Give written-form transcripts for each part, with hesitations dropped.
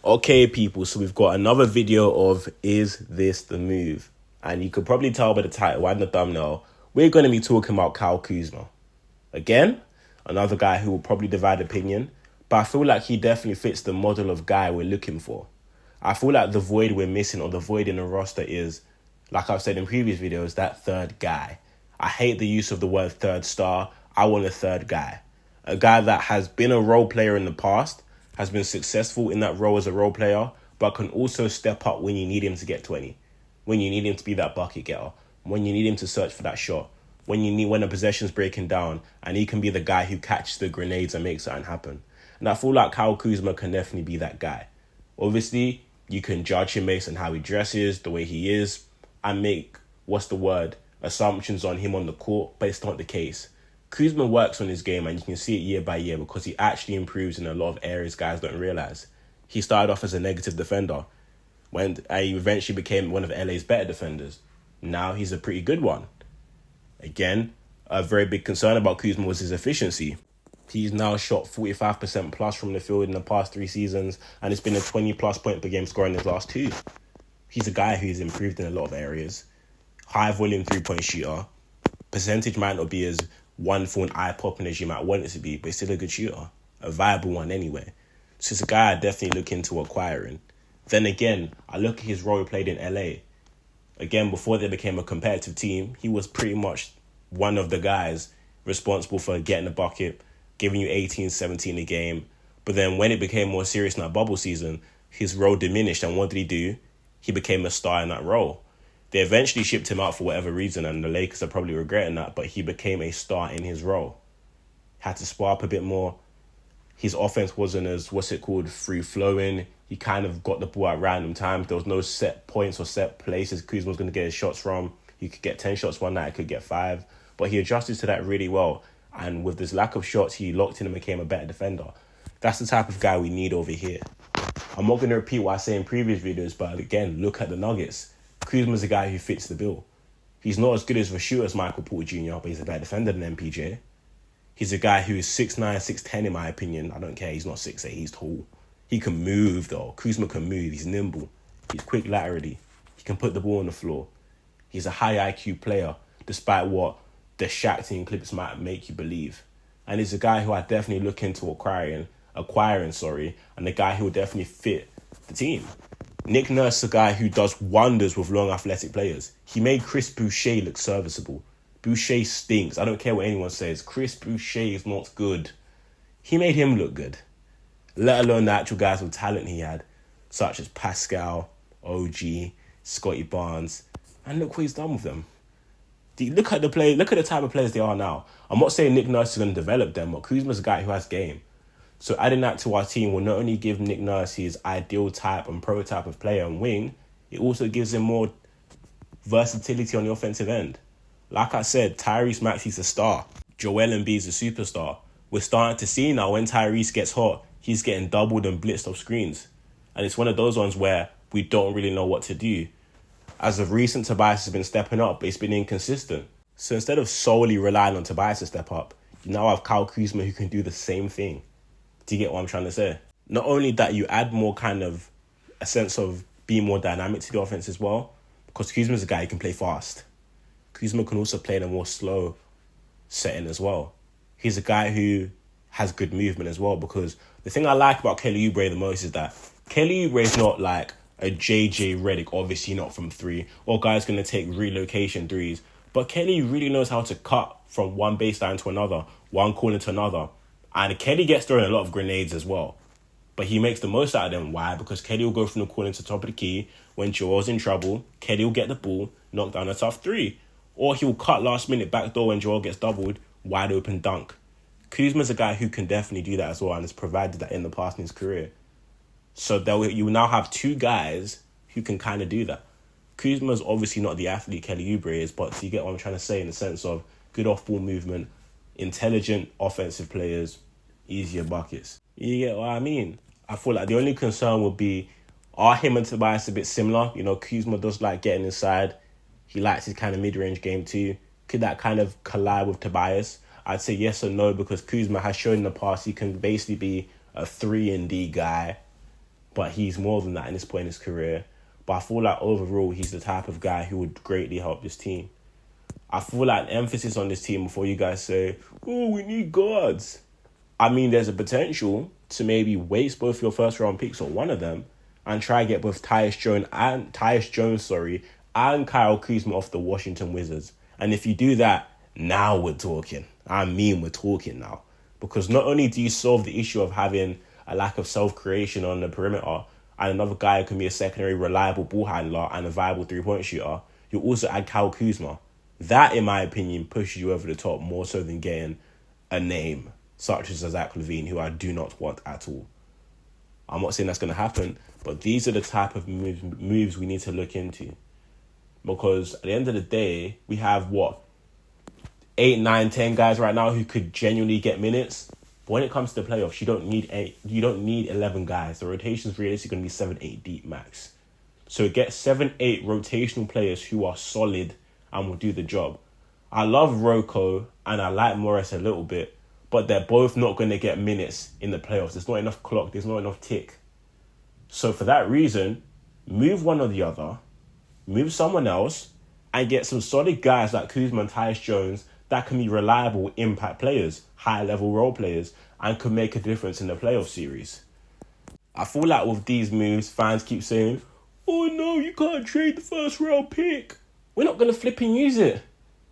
Okay, people, so we've got another video of Is This the Move? And you could probably tell by the title and the thumbnail, we're going to be talking about Kuzma. Again, another guy who will probably divide opinion, but I feel like he definitely fits the model of guy we're looking for. I feel like the void we're missing, or the void in the roster, is, like I've said in previous videos, that third guy. I hate the use of the word third star. I want a third guy. A guy that has been a role player in the past, has been successful in that role as a role player, but can also step up when you need him to get 20. When you need him to be that bucket getter. When you need him to search for that shot. When a possession's breaking down, and he can be the guy who catches the grenades and makes something happen. And I feel like Kuzma can definitely be that guy. Obviously, you can judge him based on how he dresses, the way he is, and make, assumptions on him on the court, but it's not the case. Kuzma works on his game, and you can see it year by year because he actually improves in a lot of areas guys don't realize. He started off as a negative defender when he eventually became one of LA's better defenders. Now he's a pretty good one. Again, a very big concern about Kuzma was his efficiency. He's now shot 45% plus from the field in the past 3 seasons, and it's been a 20-plus point per game score in his last 2. He's a guy who's improved in a lot of areas. High volume 3-point shooter. Percentage might not be as wonderful and eye-popping as you might want it to be, but he's still a good shooter. A viable one anyway. So it's a guy I definitely look into acquiring. Then again, I look at his role he played in LA. Again, before they became a competitive team, he was pretty much one of the guys responsible for getting the bucket, giving you 18, 17 a game. But then when it became more serious in that bubble season, his role diminished. And what did he do? He became a star in that role. They eventually shipped him out for whatever reason, and the Lakers are probably regretting that, but he became a star in his role. Had to spar up a bit more. His offense wasn't as, free-flowing. He kind of got the ball at random times. There was no set points or set places Kuzma was going to get his shots from. He could get 10 shots one night, he could get 5. But he adjusted to that really well. And with this lack of shots, he locked in and became a better defender. That's the type of guy we need over here. I'm not going to repeat what I say in previous videos, but again, look at the Nuggets. Kuzma's a guy who fits the bill. He's not as good as a shooter as Michael Porter Jr., but he's a better defender than MPJ. He's a guy who is 6'9", 6'10", in my opinion. I don't care. He's not 6'8", he's tall. He can move, though. Kuzma can move. He's nimble. He's quick laterally. He can put the ball on the floor. He's a high IQ player, despite what the Shaq team clips might make you believe. And he's a guy who I definitely look into acquiring, and the guy who will definitely fit the team. Nick Nurse is a guy who does wonders with long athletic players. He made Chris Boucher look serviceable. Boucher stinks. I don't care what anyone says. Chris Boucher is not good. He made him look good. Let alone the actual guys with talent he had, such as Pascal, OG, Scotty Barnes. And look what he's done with them. Look at the type of players they are now. I'm not saying Nick Nurse is going to develop them, but Kuzma's a guy who has game. So adding that to our team will not only give Nick Nurse his ideal type and prototype of player and wing, it also gives him more versatility on the offensive end. Like I said, Tyrese Maxey's a star. Joel Embiid's a superstar. We're starting to see now when Tyrese gets hot, he's getting doubled and blitzed off screens. And it's one of those ones where we don't really know what to do. As of recent, Tobias has been stepping up, but it's been inconsistent. So instead of solely relying on Tobias to step up, you now have Kuzma who can do the same thing. Do you get what I'm trying to say? Not only that, you add more kind of a sense of being more dynamic to the offense as well, because Kuzma's a guy who can play fast. Kuzma can also play in a more slow setting as well. He's a guy who has good movement as well, because the thing I like about Kelly Oubre the most is that Kelly Oubre is not like a JJ Redick, obviously not from 3, or guy's going to take relocation threes, but Kelly really knows how to cut from one baseline to another, one corner to another. And Kelly gets thrown a lot of grenades as well. But he makes the most out of them. Why? Because Kelly will go from the corner to the top of the key. When Joel's in trouble, Kelly will get the ball, knock down a tough 3. Or he'll cut last minute backdoor when Joel gets doubled, wide open dunk. Kuzma's a guy who can definitely do that as well, and has provided that in the past in his career. So you will now have 2 guys who can kind of do that. Kuzma's obviously not the athlete Kelly Oubre is, but you get what I'm trying to say in the sense of good off-ball movement, intelligent offensive players, easier buckets. You get what I mean? I feel like the only concern would be, are him and Tobias a bit similar? You know, Kuzma does like getting inside. He likes his kind of mid-range game too. Could that kind of collide with Tobias? I'd say yes or no, because Kuzma has shown in the past he can basically be a 3-and-D guy but he's more than that in this point in his career. But I feel like overall, he's the type of guy who would greatly help this team. I feel like an emphasis on this team before you guys say, oh, we need guards. I mean, there's a potential to maybe waste both your first round picks or one of them and try and get both Tyus Jones and Kyle Kuzma off the Washington Wizards. And if you do that, now we're talking. I mean, we're talking now. Because not only do you solve the issue of having a lack of self-creation on the perimeter and another guy who can be a secondary reliable ball handler and a viable three-point shooter, you also add Kyle Kuzma. That, in my opinion, pushes you over the top more so than getting a name such as Zach LaVine, who I do not want at all. I'm not saying that's going to happen, but these are the type of moves we need to look into. Because at the end of the day, we have, 8, 9, 10 guys right now who could genuinely get minutes. But when it comes to the playoffs, you don't need 11 guys. The rotation's realistically going to be 7, 8 deep max. So get 7, 8 rotational players who are solid and will do the job. I love Rocco and I like Morris a little bit, but they're both not going to get minutes in the playoffs. There's not enough clock. There's not enough tick. So for that reason, move one or the other, move someone else, and get some solid guys like Kuzma and Tyus Jones that can be reliable impact players, high-level role players, and could make a difference in the playoff series. I feel like with these moves, fans keep saying, oh no, you can't trade the first round pick. We're not going to flip and use it.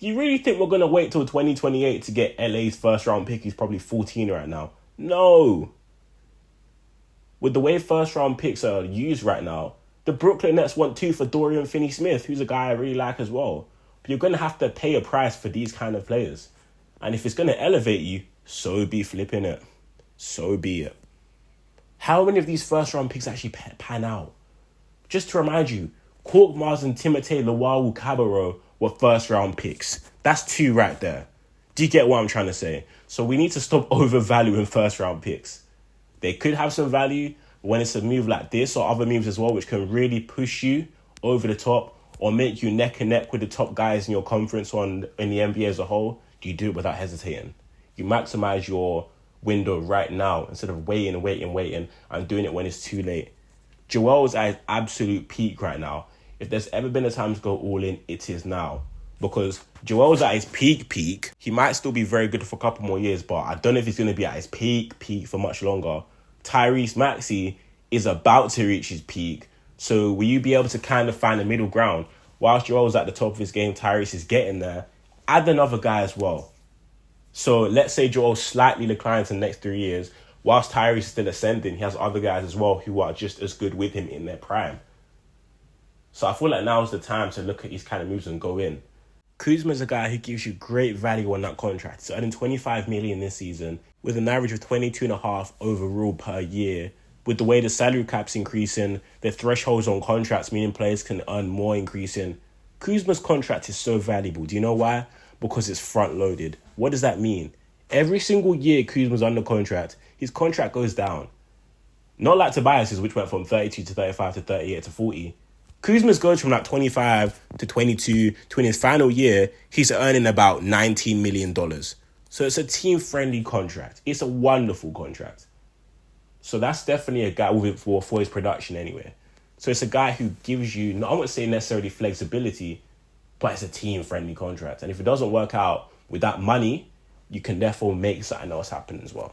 Do you really think we're going to wait till 2028 to get LA's first round pick? He's probably 14 right now. No. With the way first round picks are used right now, the Brooklyn Nets want 2 for Dorian Finney-Smith, who's a guy I really like as well. But you're going to have to pay a price for these kind of players. And if it's going to elevate you, so be flipping it. So be it. How many of these first round picks actually pan out? Just to remind you, Cork Mars and Timothé Luwawu-Cabarrot were first round picks. That's 2 right there. Do you get what I'm trying to say? So we need to stop overvaluing first round picks. They could have some value when it's a move like this or other moves as well, which can really push you over the top or make you neck and neck with the top guys in your conference or in the NBA as a whole. You do it without hesitating. You maximize your window right now instead of waiting and doing it when it's too late. Joel's at his absolute peak right now. If there's ever been a time to go all in, it is now. Because Joel's at his peak. He might still be very good for a couple more years, but I don't know if he's going to be at his peak for much longer. Tyrese Maxey is about to reach his peak. So will you be able to kind of find a middle ground? Whilst Joel's at the top of his game, Tyrese is getting there. Add another guy as well. So let's say Joel slightly declines in the next 3 years. Whilst Tyrese is still ascending, he has other guys as well who are just as good with him in their prime. So I feel like now is the time to look at these kind of moves and go in. Kuzma is a guy who gives you great value on that contract. He's earning $25 million this season with an average of 22.5 overall per year. With the way the salary cap's increasing, the thresholds on contracts, meaning players can earn more increasing. Kuzma's contract is so valuable. Do you know why? Because it's front-loaded. What does that mean? Every single year Kuzma's under contract, his contract goes down. Not like Tobias's, which went from 32 to 35 to 38 to 40. Kuzma's goes from like 25 to 22 to in his final year, he's earning about $19 million. So it's a team-friendly contract. It's a wonderful contract. So that's definitely a guy with it for his production anyway. So it's a guy who gives you, I wouldn't say necessarily flexibility, but it's a team-friendly contract. And if it doesn't work out with that money, you can therefore make something else happen as well.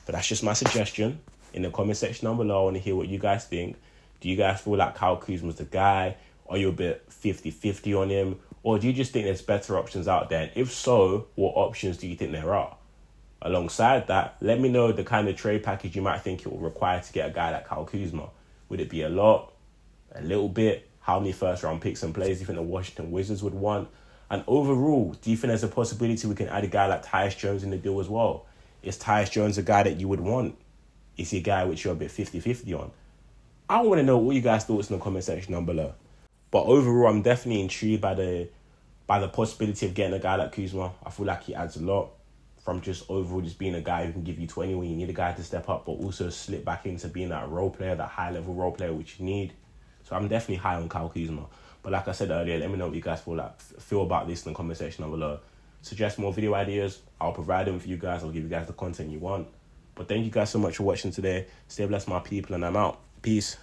But that's just my suggestion. In the comment section down below, I want to hear what you guys think. Do you guys feel like Kyle Kuzma's the guy? Are you a bit 50-50 on him? Or do you just think there's better options out there? And if so, what options do you think there are? Alongside that, let me know the kind of trade package you might think it will require to get a guy like Kyle Kuzma. Would it be a lot? A little bit? How many first-round picks and players do you think the Washington Wizards would want? And overall, do you think there's a possibility we can add a guy like Tyus Jones in the deal as well? Is Tyus Jones a guy that you would want? Is he a guy which you're a bit 50-50 on? I want to know what you guys' thoughts in the comment section down below. But overall, I'm definitely intrigued by the possibility of getting a guy like Kuzma. I feel like he adds a lot from just overall just being a guy who can give you 20 when you need a guy to step up, but also slip back into being that role player, that high-level role player which you need. So I'm definitely high on Kyle Kuzma. But like I said earlier, let me know what you guys feel about this in the comment section down below. Suggest more video ideas. I'll provide them for you guys. I'll give you guys the content you want. But thank you guys so much for watching today. Stay blessed, my people, and I'm out. Peace.